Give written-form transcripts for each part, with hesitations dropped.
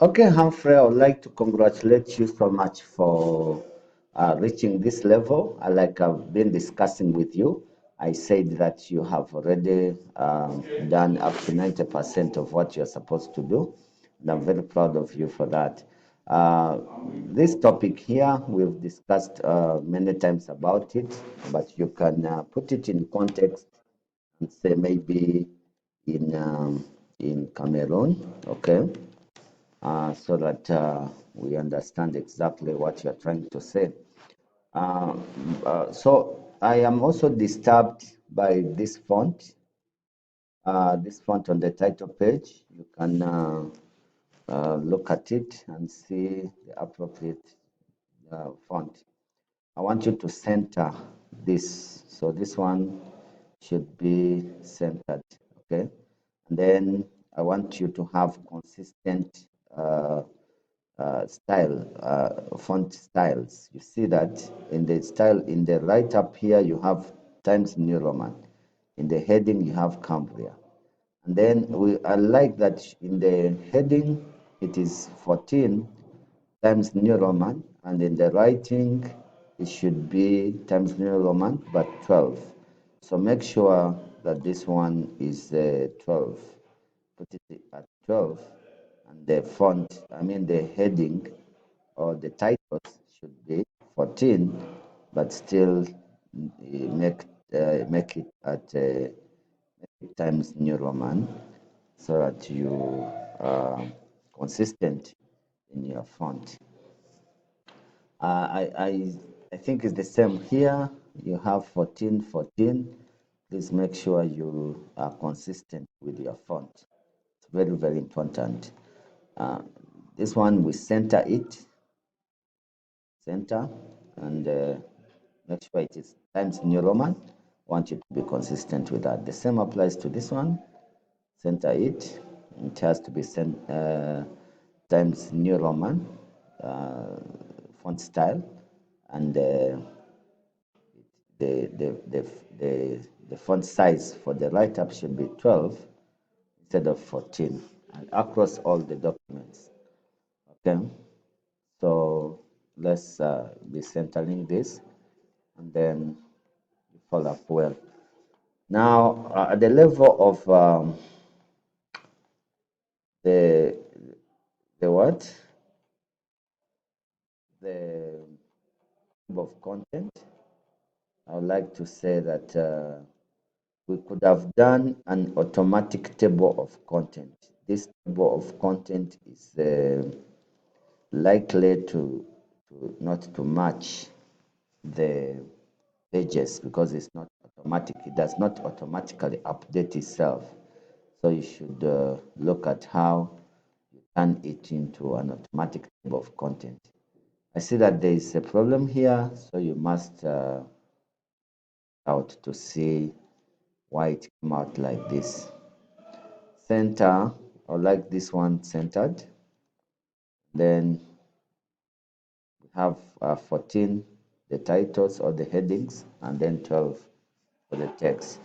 Okay, Humphrey, I would like to congratulate you so much for reaching this level. Like I've been discussing with you, I said that you have already done up to 90% of what you're supposed to do, and I'm very proud of you for that. Uh, this topic here, we've discussed many times about it, but you can put it in context and say maybe in Cameroon, okay? So that we understand exactly what you're trying to say. Uh, so I am also disturbed by this font on the title page. You can look at it and see the appropriate font. I want you to center this. So this one should be centered, okay? And then I want you to have consistent font styles. You see that in the style, in the right up here, you have Times New Roman. In the heading, you have Cambria. And then I like that in the heading, it is 14 Times New Roman, and in the writing, it should be Times New Roman, but 12. So make sure that this one is 12. Put it at 12, and the font, I mean the heading or the titles should be 14, but still make it at Times New Roman so that you are consistent in your font. I think it's the same here. You have 14, 14. Please make sure you are consistent with your font. It's very, very important. Uh, this one, we center it, center, and make sure it is Times New Roman. Want you to be consistent with that. The same applies to this one. Center it. It has to be Times New Roman uh, font style, and the, the, the, the font size for the write-up should be 12 instead of 14 and across all the documents. Okay, so let's be centering this and then follow up well. Now, at the level of the the what the of content, I would like to say that we could have done an automatic table of content. This table of content is likely to not to match the pages because it's not automatic. It does not automatically update itself. So you should look at how you turn it into an automatic table of content. I see that there is a problem here, so you must out to see why it came out like this. Center, I like this one centered. Then we have 14, the titles or the headings, and then 12 for the text.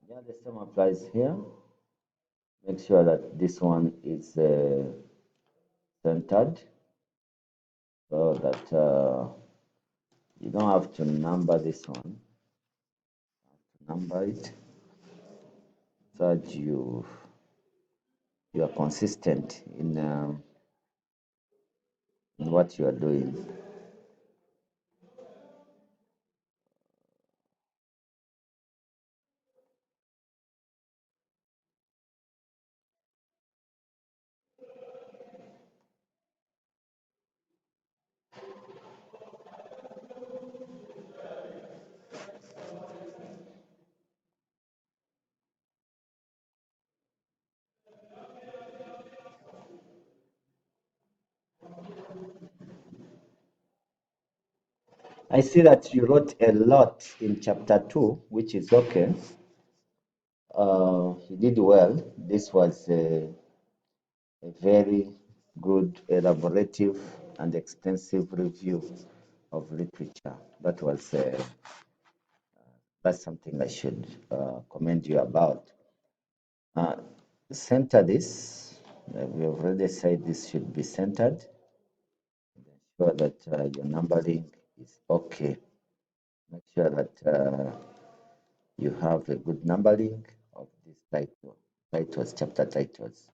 Yeah, the same applies here. Make sure that this one is centered so that you don't have to number this one. Number it so that you are consistent in what you are doing. I see that you wrote a lot in chapter 2, which is okay. You did well. This was a very good, elaborative, and extensive review of literature. That was That's something I should commend you about. Uh, Center this. We have already said this should be centered. Ensure that your numbering is okay. Make sure that you have a good numbering of this titles, chapter titles.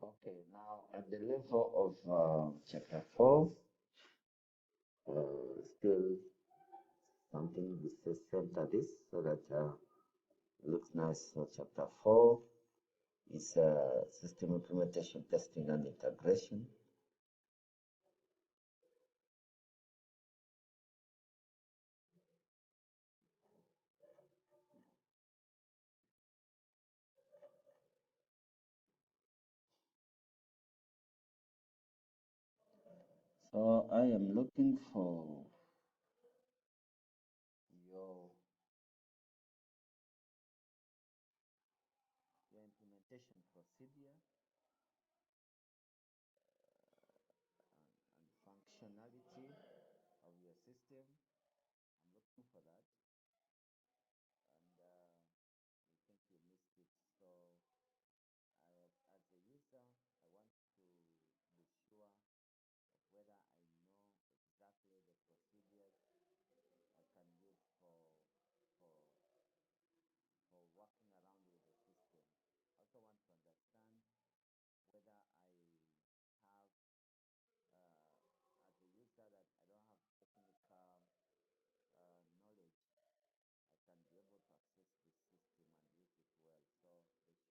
Okay, now at the level of chapter 4, still something we say center this so that looks nice. So chapter 4 is system implementation, testing, and integration. So I am looking for your, your implementation procedure and functionality of your system. I'm looking for that, and I think you missed it. So as a user, I want to be sure of whether I know exactly the procedures I can use for for working around with the system. I also want to understand whether I have, as a user, that I don't have technical knowledge, I can be able to access this system and use it well. So there should be an implementation procedure that is well explained in your work to show exactly how the project was implemented. Now, when you get to the testing, um,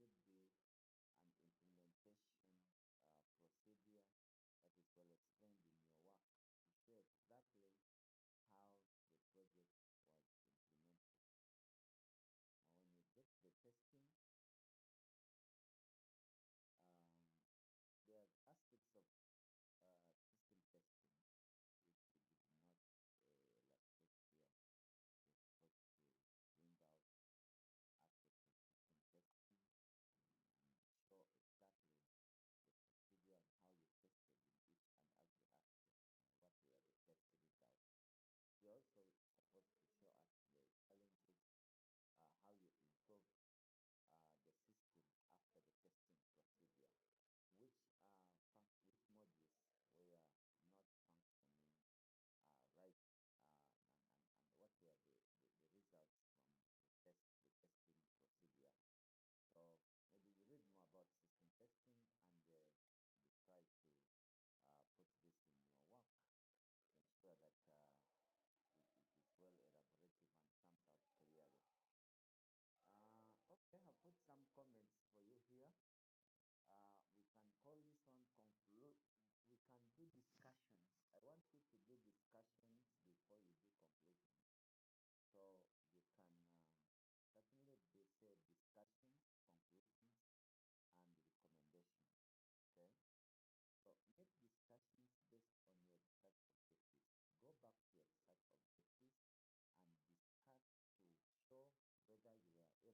there's aspects of system testing which we did not like take here. We're supposed to bring out aspects of system testing and show exactly the procedure and how you tested in each and every aspect. What were the test results? You're also supposed to show us the challenges, how you improve the system after the testing procedure, which modules were not functioning right, and what were the results from the testing procedure. So maybe you read more about system testing and you try to put this in your work to ensure that it is well elaborative and comes out clearly. Okay, I'll put some comments for you here. We can call this one conclude. We can do discussions. I want you to do discussions before you do conclusions. So you can certainly say discussions, conclusions, and recommendations. Okay. So make discussions based on your research objectives. Go back to your research objectives and discuss to show whether you are able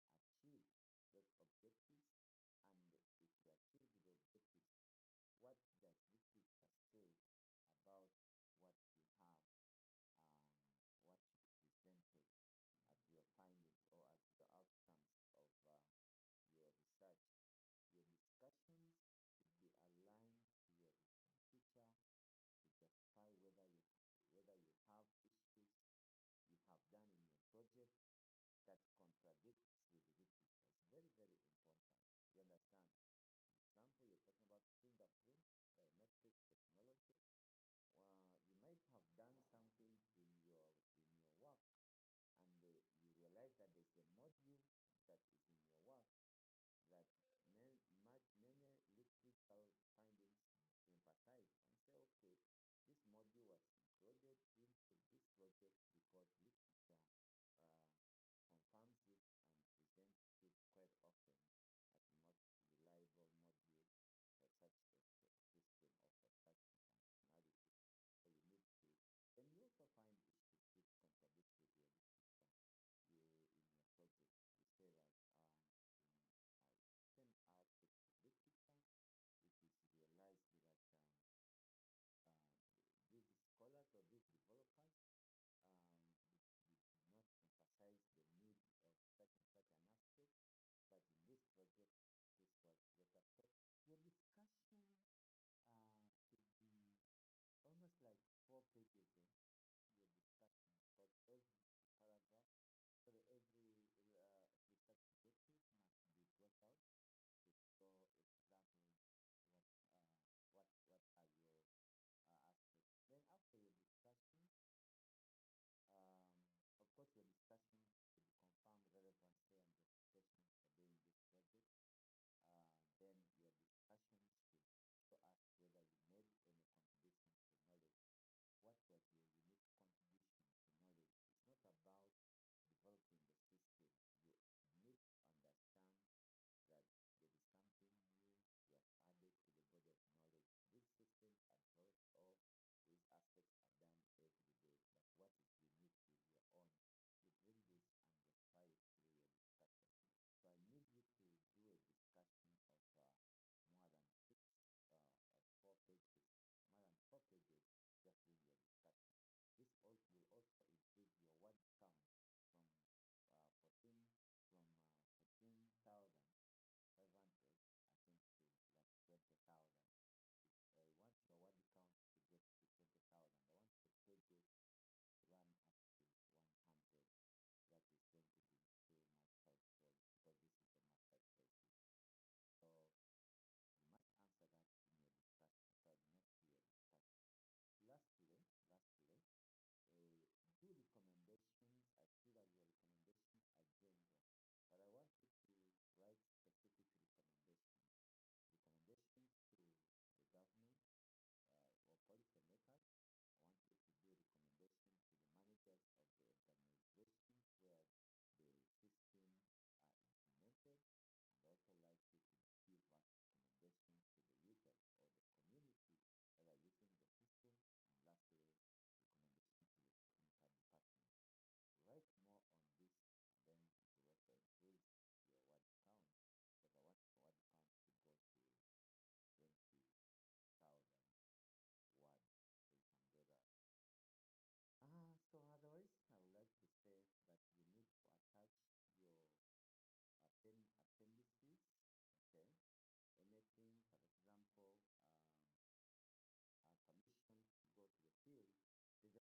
to achieve those objectives, and if you achieve the objectives, what does this picture say about what you have, what is presented as your findings or as your outcomes of your research. Your discussions should be aligned to your research feature to justify whether you have issues you have done in your project that contradicts with literature. It's very, very important. You understand? For example, you're talking about fingerprint biometric technology. You might have done something in your work, and you realize that there's a module that is in your work that many literature findings sympathize and say, okay, this module was included into this project because literature uh, confirms it and presents it quite often at most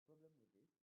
problem with it